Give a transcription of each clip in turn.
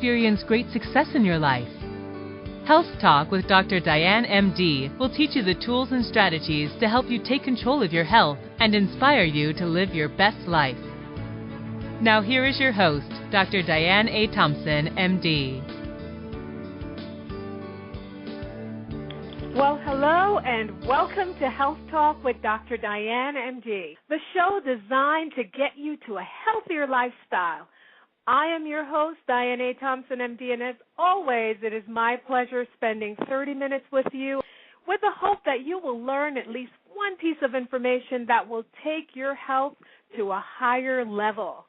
experience great success in your life. Health Talk with Dr. Diane, MD, will teach you the tools and strategies to help you take control of your health and inspire you to live your best life. Now here is your host, Dr. Diane A. Thompson, MD. Well, hello and welcome to Health Talk with Dr. Diane, MD, the show designed to get you to a healthier lifestyle. I am your host, Diane A. Thompson, MD, and as always, it is my pleasure spending 30 minutes with you with the hope that you will learn at least one piece of information that will take your health to a higher level.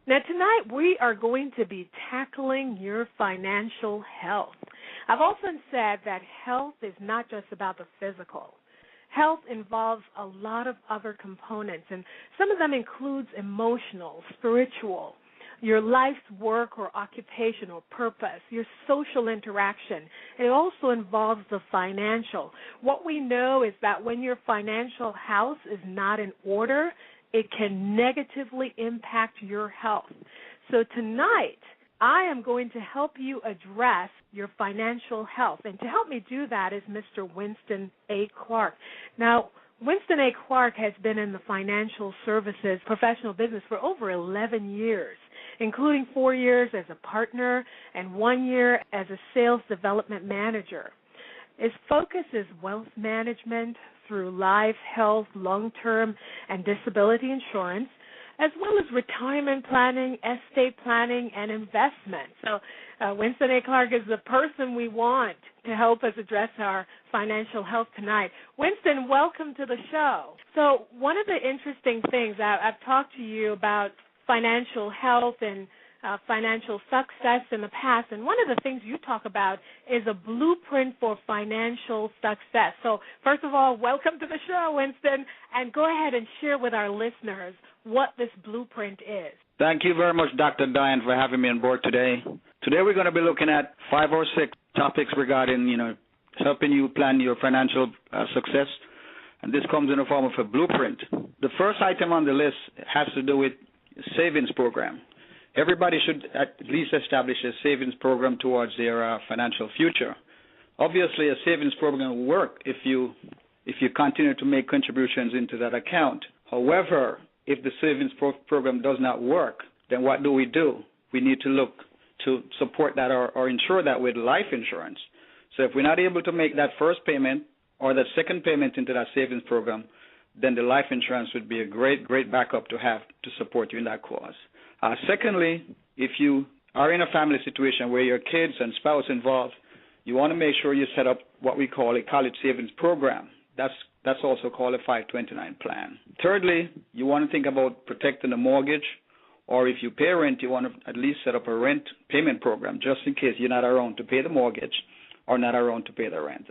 Now, tonight we are going to be tackling your financial health. I've often said that health is not just about the physical. Health involves a lot of other components, and some of them includes emotional, spiritual, your life's work or occupation or purpose, your social interaction. It also involves the financial. What we know is that when your financial house is not in order, it can negatively impact your health. So tonight, I am going to help you address your financial health. And to help me do that is Mr. Winston A. Clarke. Now, Winston A. Clarke has been in the financial services professional business for over 11 years, including 4 years as a partner and 1 year as a sales development manager. His focus is wealth management through life, health, long-term, and disability insurance, as well as retirement planning, estate planning, and investment. So Winston A. Clarke is the person we want to help us address our financial health tonight. Winston, welcome to the show. So one of the interesting things, I've talked to you about financial health and financial success in the past, and one of the things you talk about is a blueprint for financial success. So first of all, welcome to the show, Winston, and go ahead and share with our listeners what this blueprint is. Thank you very much, Dr. Diane, for having me on board today. Today we're going to be looking at 5 or 6 topics regarding, helping you plan your financial success, and this comes in the form of a blueprint. The first item on the list has to do with savings program. Everybody should at least establish a savings program towards their financial future. Obviously, a savings program will work if you continue to make contributions into that account. However, if the savings program does not work, then what do? We need to look to support that or ensure that with life insurance. So if we're not able to make that first payment or that second payment into that savings program, then the life insurance would be a great backup to have to support you in that cause. Secondly, if you are in a family situation where your kids and spouse involved, you want to make sure you set up what we call a college savings program. That's also called a 529 plan. Thirdly, you want to think about protecting the mortgage, or if you pay rent, you want to at least set up a rent payment program just in case you're not around to pay the mortgage or not around to pay the rent.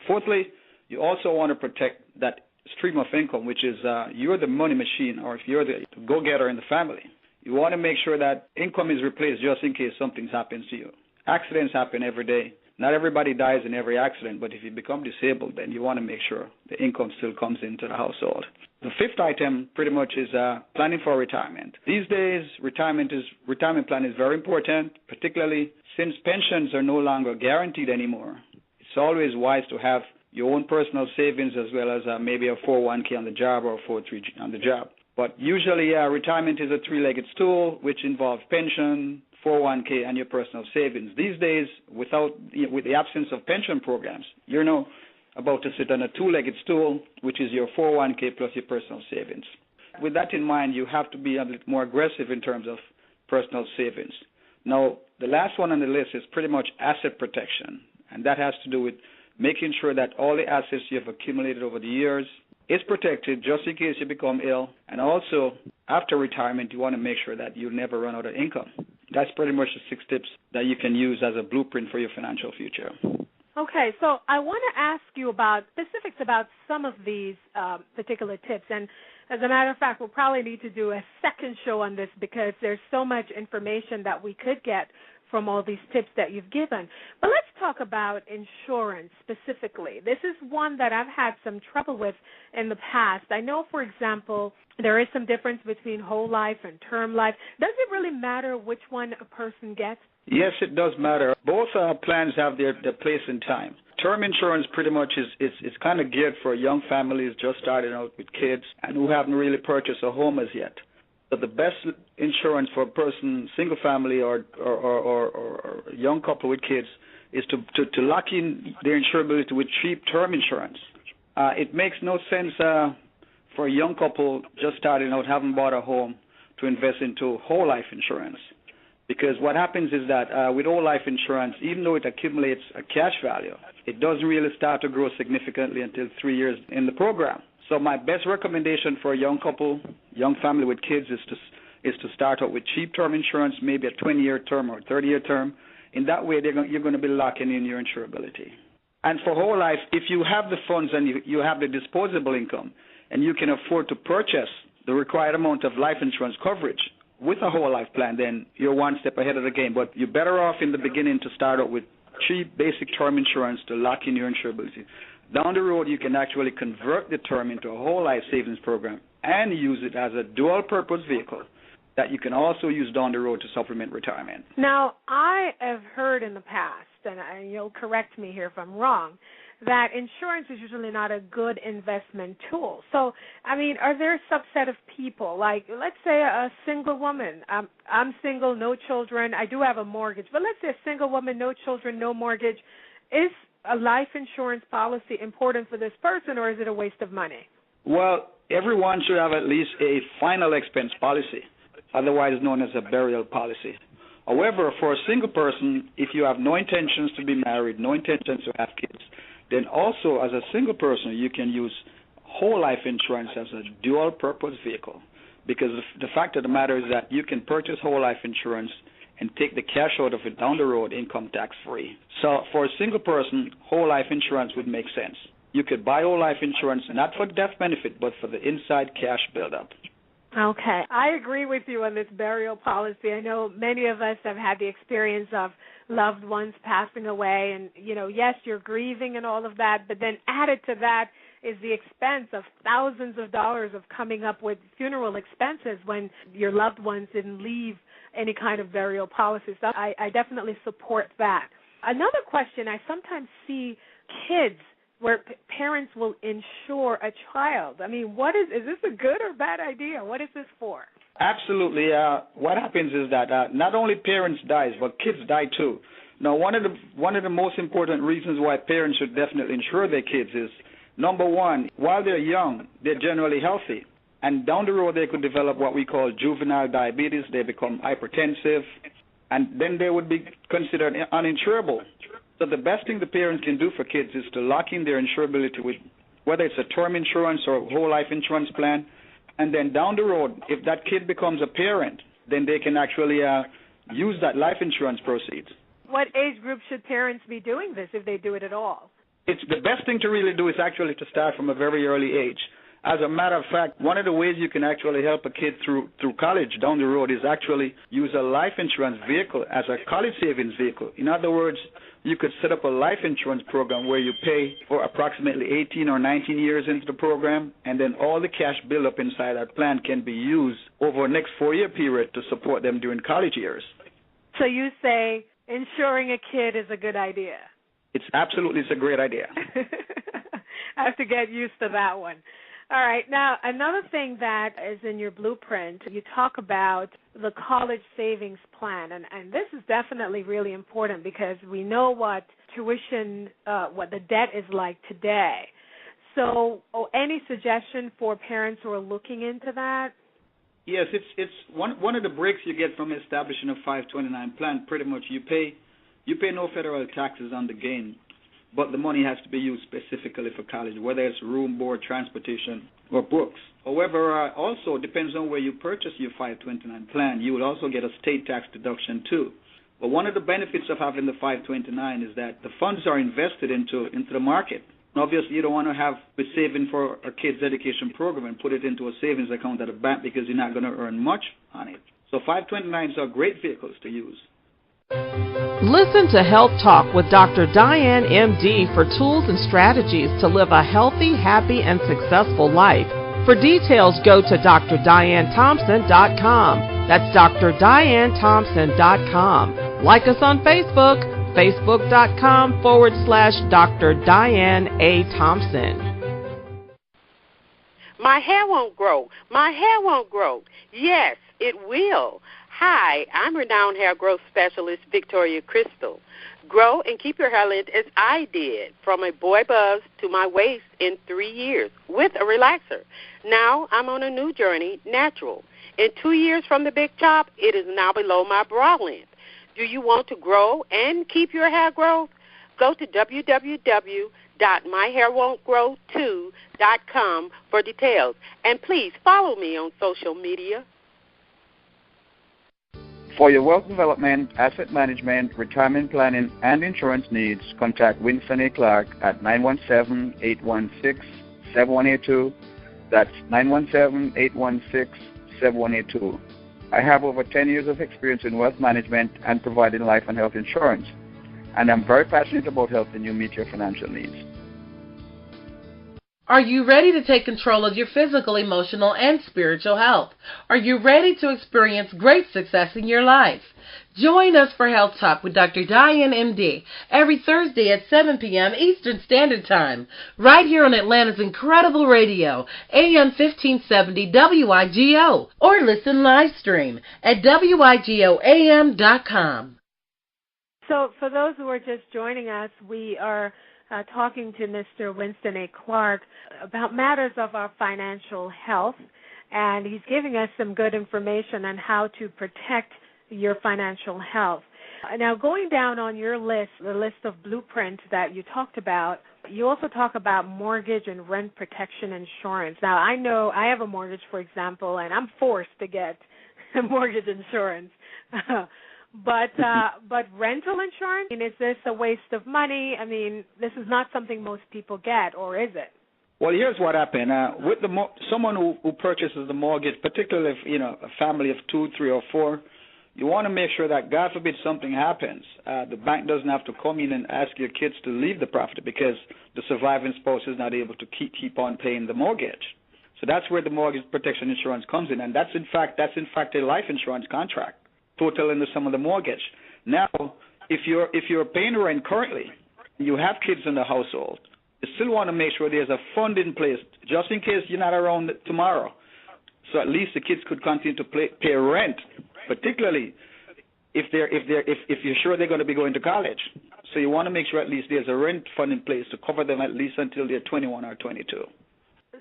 Fourthly, you also want to protect that stream of income, which is you're the money machine, or if you're the go-getter in the family. You want to make sure that income is replaced just in case something happens to you. Accidents happen every day. Not everybody dies in every accident, but if you become disabled, then you want to make sure the income still comes into the household. The fifth item pretty much is planning for retirement. These days, retirement plan is very important, particularly since pensions are no longer guaranteed anymore. It's always wise to have your own personal savings as well as maybe a 401k on the job or a 403 on the job. But usually retirement is a three-legged stool, which involves pension, 401k, and your personal savings. These days, with the absence of pension programs, you're now about to sit on a two-legged stool, which is your 401k plus your personal savings. With that in mind, you have to be a bit more aggressive in terms of personal savings. Now, the last one on the list is pretty much asset protection, and that has to do with making sure that all the assets you have accumulated over the years is protected just in case you become ill. And also, after retirement, you want to make sure that you never run out of income. That's pretty much the 6 tips that you can use as a blueprint for your financial future. Okay, so I want to ask you about specifics about some of these particular tips. And as a matter of fact, we'll probably need to do a second show on this because there's so much information that we could get from all these tips that you've given. But let's talk about insurance specifically. This is one that I've had some trouble with in the past. I know, for example, there is some difference between whole life and term life. Does it really matter which one a person gets? Yes, it does matter. Both plans have their place in time. Term insurance pretty much is kind of geared for young families just starting out with kids and who haven't really purchased a home as yet. But the best insurance for a person, single family or a young couple with kids, is to lock in their insurability with cheap term insurance. It makes no sense for a young couple just starting out, haven't bought a home, to invest into whole life insurance. Because what happens is that with whole life insurance, even though it accumulates a cash value, it doesn't really start to grow significantly until 3 years in the program. So my best recommendation for a young couple, young family with kids, is to start out with cheap term insurance, maybe a 20-year term or 30-year term. In that way, you're going to be locking in your insurability. And for whole life, if you have the funds and you have the disposable income and you can afford to purchase the required amount of life insurance coverage with a whole life plan, then you're one step ahead of the game. But you're better off in the beginning to start out with cheap basic term insurance to lock in your insurability. Down the road, you can actually convert the term into a whole life savings program and use it as a dual purpose vehicle that you can also use down the road to supplement retirement. Now, I have heard in the past, and you'll correct me here if I'm wrong, that insurance is usually not a good investment tool. So, I mean, are there a subset of people, like let's say a single woman, I'm single, no children, I do have a mortgage, but let's say a single woman, no children, no mortgage, is a life insurance policy important for this person, or is it a waste of money? Well, everyone should have at least a final expense policy, otherwise known as a burial policy. However, for a single person, if you have no intentions to be married, no intentions to have kids, then also as a single person, you can use whole life insurance as a dual purpose vehicle, because the fact of the matter is that you can purchase whole life insurance and take the cash out of it down the road income tax free. So for a single person, whole life insurance would make sense. You could buy whole life insurance not for death benefit, but for the inside cash buildup. Okay. I agree with you on this burial policy. I know many of us have had the experience of loved ones passing away, and, you know, yes, you're grieving and all of that, but then added to that is the expense of thousands of dollars of coming up with funeral expenses when your loved ones didn't leave any kind of burial policy. So I definitely support that. Another question, I sometimes see kids where parents will insure a child. I mean, is this a good or bad idea? What is this for? Absolutely. What happens is that not only parents die, but kids die too. Now, one of the most important reasons why parents should definitely insure their kids is, number one, while they're young, they're generally healthy. And down the road, they could develop what we call juvenile diabetes. They become hypertensive, and then they would be considered uninsurable. So the best thing the parents can do for kids is to lock in their insurability with, whether it's a term insurance or a whole life insurance plan, and then down the road, if that kid becomes a parent, then they can actually use that life insurance proceeds. What age group should parents be doing this, if they do it at all? It's the best thing to really do is actually to start from a very early age. As a matter of fact, one of the ways you can actually help a kid through college down the road is actually use a life insurance vehicle as a college savings vehicle. In other words, you could set up a life insurance program where you pay for approximately 18 or 19 years into the program, and then all the cash build-up inside that plan can be used over the next 4-year period to support them during college years. So you say insuring a kid is a good idea? It's a great idea. I have to get used to that one. All right. Now, another thing that is in your blueprint, you talk about the college savings plan, and this is definitely really important because we know what tuition, what the debt is like today. So any suggestion for parents who are looking into that? Yes, it's one of the breaks you get from establishing a 529 plan. Pretty much you pay no federal taxes on the gain, but the money has to be used specifically for college, whether it's room, board, transportation, or books. However, also depends on where you purchase your 529 plan. You will also get a state tax deduction too. But one of the benefits of having the 529 is that the funds are invested into the market. Obviously, you don't want to have the saving for a kid's education program and put it into a savings account at a bank because you're not going to earn much on it. So 529s are great vehicles to use. Listen to Health Talk with Dr. Diane, MD, for tools and strategies to live a healthy, happy, and successful life. For details, go to drdianethompson.com. That's drdianethompson.com. Like us on Facebook, facebook.com/Dr. Diane A. Thompson. My hair won't grow. My hair won't grow. Yes, it will. Hi, I'm renowned hair growth specialist Victoria Crystal. Grow and keep your hair length as I did, from a boy buzz to my waist in 3 years with a relaxer. Now I'm on a new journey, natural. In 2 years from the big chop, it is now below my bra length. Do you want to grow and keep your hair growth? Go to www.myhairwon'tgrow2.com for details. And please follow me on social media. For your wealth development, asset management, retirement planning, and insurance needs, contact Winston A Clarke at 917-816-7182. That's 917-816-7182. I have over 10 years of experience in wealth management and providing life and health insurance, and I'm very passionate about helping you meet your financial needs. Are you ready to take control of your physical, emotional, and spiritual health? Are you ready to experience great success in your life? Join us for Health Talk with Dr. Diane, MD, every Thursday at 7 p.m. Eastern Standard Time, right here on Atlanta's Incredible Radio, AM 1570 WIGO, or listen live stream at WIGOAM.com. So for those who are just joining us, we are talking to Mr. Winston A. Clarke about matters of our financial health, and he's giving us some good information on how to protect your financial health. Now, going down on your list, the list of blueprints that you talked about, you also talk about mortgage and rent protection insurance. Now, I know I have a mortgage, for example, and I'm forced to get mortgage insurance. But rental insurance, is this a waste of money? I mean, this is not something most people get, or is it? Well, here's what happened. With someone who purchases the mortgage, particularly if, a family of 2, 3, or 4, you want to make sure that, God forbid, something happens. The bank doesn't have to come in and ask your kids to leave the property because the surviving spouse is not able to keep on paying the mortgage. So that's where the mortgage protection insurance comes in, and that's in fact a life insurance contract, totaling the sum of the mortgage. Now, if you're paying rent currently, you have kids in the household, you still want to make sure there's a fund in place just in case you're not around tomorrow. So at least the kids could continue to pay rent, particularly if you're sure they're going to be going to college. So you want to make sure at least there's a rent fund in place to cover them at least until they're 21 or 22.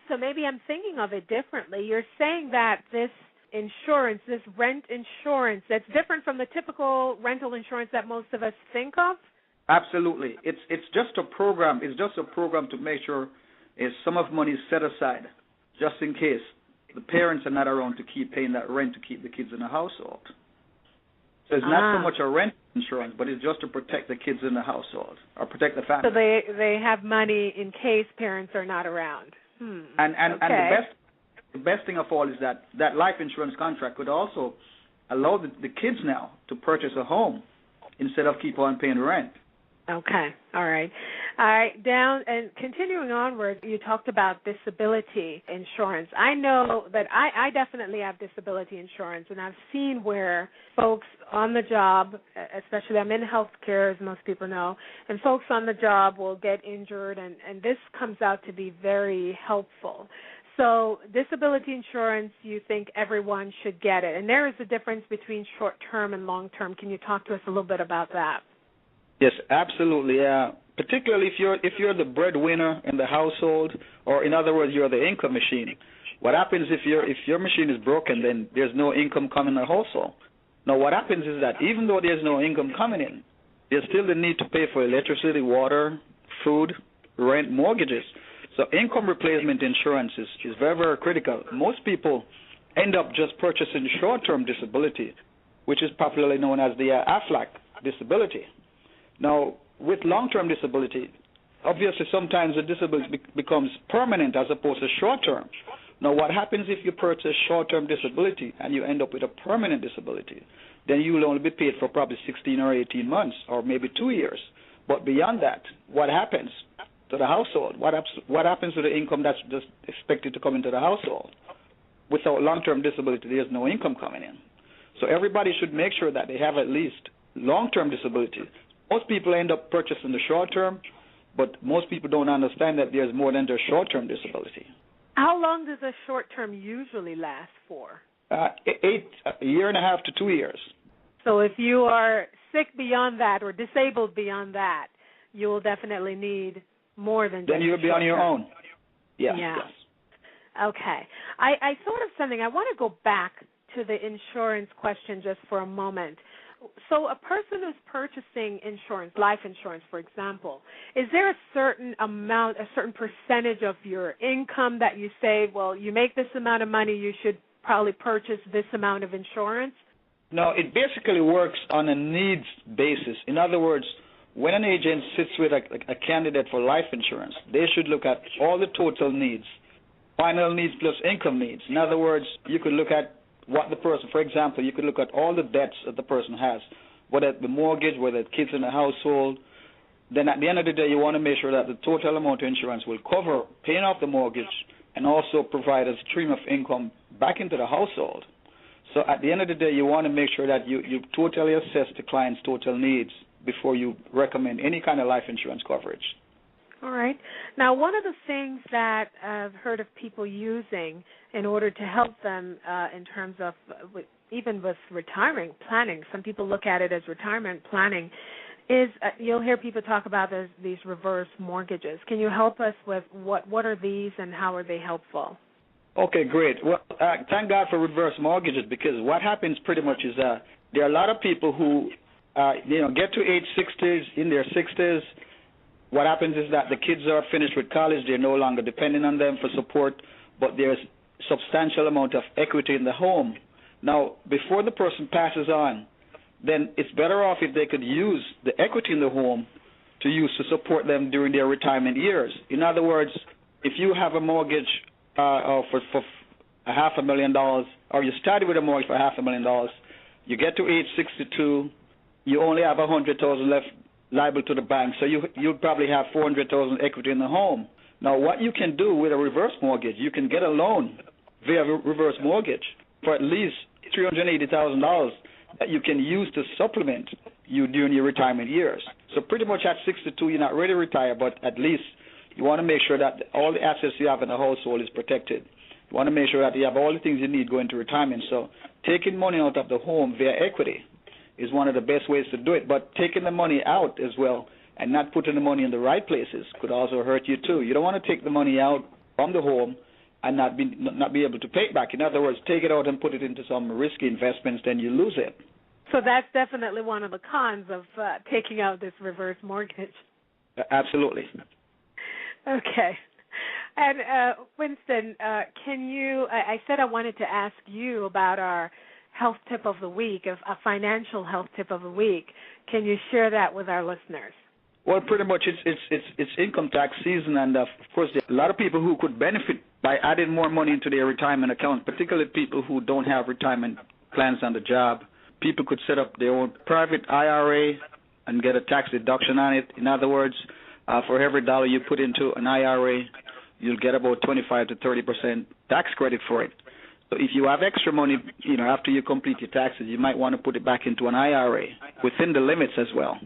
So maybe I'm thinking of it differently. You're saying that this insurance, this rent insurance, that's different from the typical rental insurance that most of us think of? Absolutely. It's just a program. It's just a program to make sure some of money is set aside just in case the parents are not around to keep paying that rent to keep the kids in the household. So it's not so much a rent insurance, but it's just to protect the kids in the household or protect the family. So they have money in case parents are not around. And the best thing of all is that life insurance contract could also allow the kids now to purchase a home instead of keep on paying rent. Okay. All right. Down and continuing onward, you talked about disability insurance. I know that I definitely have disability insurance, and I've seen where folks on the job, especially I'm in healthcare, as most people know, and folks on the job will get injured, and this comes out to be very helpful. So disability insurance, you think everyone should get it. And there is a difference between short-term and long-term. Can you talk to us a little bit about that? Yes, absolutely. Particularly if you're the breadwinner in the household, or in other words, you're the income machine. What happens if your machine is broken, then there's no income coming in the household. Now, what happens is that even though there's no income coming in, there's still the need to pay for electricity, water, food, rent, mortgages. So income replacement insurance is very, very critical. Most people end up just purchasing short-term disability, which is popularly known as the AFLAC disability. Now, with long-term disability, obviously sometimes the disability becomes permanent as opposed to short-term. Now, what happens if you purchase short-term disability and you end up with a permanent disability? Then you will only be paid for probably 16 or 18 months or maybe 2 years. But beyond that, what happens to the household? What happens to the income that's just expected to come into the household? Without long-term disability, there's no income coming in. So everybody should make sure that they have at least long-term disability. Most people end up purchasing the short-term, but most people don't understand that there's more than just short-term disability. How long does a short term usually last for? A year and a half to 2 years. So if you are sick beyond that or disabled beyond that, you will definitely need more than just then you'll be on your own. Yes. Okay. I thought of something. I want to go back to the insurance question just for a moment. So a person who's purchasing insurance, life insurance, for example, is there a certain amount, a certain percentage of your income that you say, well, you make this amount of money, you should probably purchase this amount of insurance? No, it basically works on a needs basis. In other words, when an agent sits with a candidate for life insurance, they should look at all the total needs, final needs plus income needs. In other words, you could look at what the person, for example, you could look at all the debts that the person has, whether the mortgage, whether the kids in the household. Then at the end of the day, you want to make sure that the total amount of insurance will cover paying off the mortgage and also provide a stream of income back into the household. So at the end of the day, you want to make sure that you totally assess the client's total needs before you recommend any kind of life insurance coverage. All right. Now, one of the things that I've heard of people using in order to help them in terms of even with retirement planning, some people look at it as retirement planning, is you'll hear people talk about these reverse mortgages. Can you help us with what are these and how are they helpful? Okay, great. Well, thank God for reverse mortgages, because what happens pretty much is there are a lot of people who get to age 60s, in their 60s. What happens is that the kids are finished with college. They're no longer depending on them for support, but there's substantial amount of equity in the home. Now, before the person passes on, then it's better off if they could use the equity in the home to use to support them during their retirement years. In other words, if you have a mortgage for $500,000, or you started with a mortgage for $500,000, you get to age 62, you only have $100,000 left liable to the bank, so you'll probably have $400,000 equity in the home. Now, what you can do with a reverse mortgage, you can get a loan via reverse mortgage for at least $380,000 that you can use to supplement you during your retirement years. So pretty much at 62, you're not ready to retire, but at least you want to make sure that all the assets you have in the household is protected. You want to make sure that you have all the things you need going to retirement. So taking money out of the home via equity is one of the best ways to do it. But taking the money out as well and not putting the money in the right places could also hurt you too. You don't want to take the money out from the home and not be able to pay it back. In other words, take it out and put it into some risky investments, then you lose it. So that's definitely one of the cons of taking out this reverse mortgage. Absolutely. Okay. And Winston, can you, I said I wanted to ask you about our health tip of the week, a financial health tip of the week. Can you share that with our listeners? Well, pretty much it's income tax season, and of course there are a lot of people who could benefit by adding more money into their retirement account, particularly people who don't have retirement plans on the job. People could set up their own private IRA and get a tax deduction on it. In other words, for every dollar you put into an IRA, you'll get about 25 to 30% tax credit for it. So if you have extra money, after you complete your taxes, you might want to put it back into an IRA within the limits as well.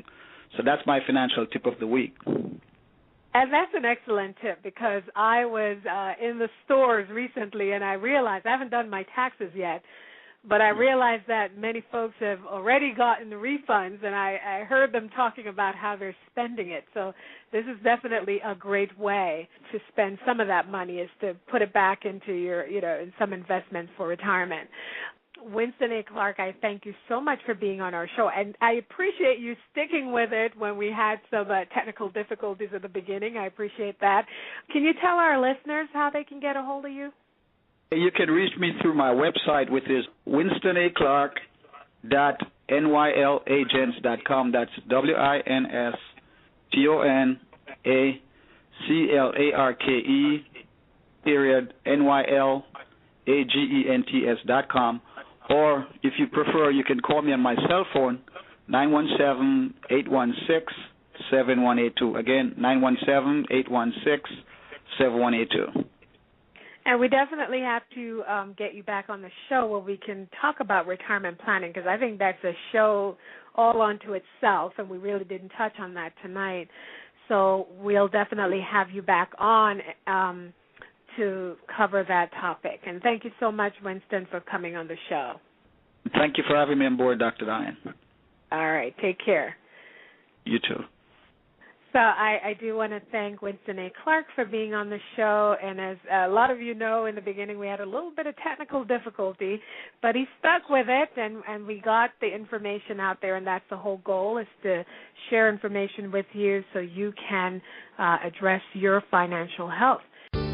So that's my financial tip of the week. And that's an excellent tip, because I was in the stores recently and I realized, I haven't done my taxes yet, but I realized that many folks have already gotten the refunds, and I heard them talking about how they're spending it. So this is definitely a great way to spend some of that money, is to put it back into your, in some investments for retirement. Winston A. Clarke, I thank you so much for being on our show, and I appreciate you sticking with it when we had some technical difficulties at the beginning. I appreciate that. Can you tell our listeners how they can get a hold of you? You can reach me through my website, which is winstonaClarke.nylagents.com. That's WINSTONACLARKE.nylagents.com. Or if you prefer, you can call me on my cell phone, 917-816-7182. Again, 917-816-7182. And we definitely have to get you back on the show where we can talk about retirement planning, because I think that's a show all unto itself, and we really didn't touch on that tonight. So we'll definitely have you back on to cover that topic. And thank you so much, Winston, for coming on the show. Thank you for having me on board, Dr. Diane. All right. Take care. You too. So I do want to thank Winston A. Clarke for being on the show. And as a lot of you know, in the beginning we had a little bit of technical difficulty, but he stuck with it, and we got the information out there, and that's the whole goal, is to share information with you so you can address your financial health.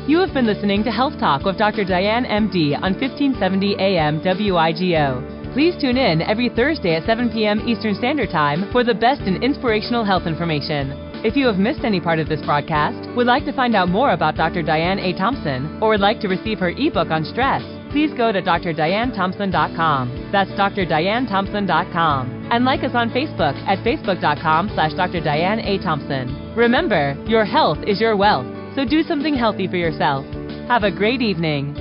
You have been listening to Health Talk with Dr. Diane, MD, on 1570 AM WIGO. Please tune in every Thursday at 7 p.m. Eastern Standard Time for the best in inspirational health information. If you have missed any part of this broadcast, would like to find out more about Dr. Diane A. Thompson, or would like to receive her ebook on stress, please go to drdianethompson.com. That's drdianethompson.com. And like us on Facebook at facebook.com/Dr. Diane A. Thompson. Remember, your health is your wealth, so do something healthy for yourself. Have a great evening.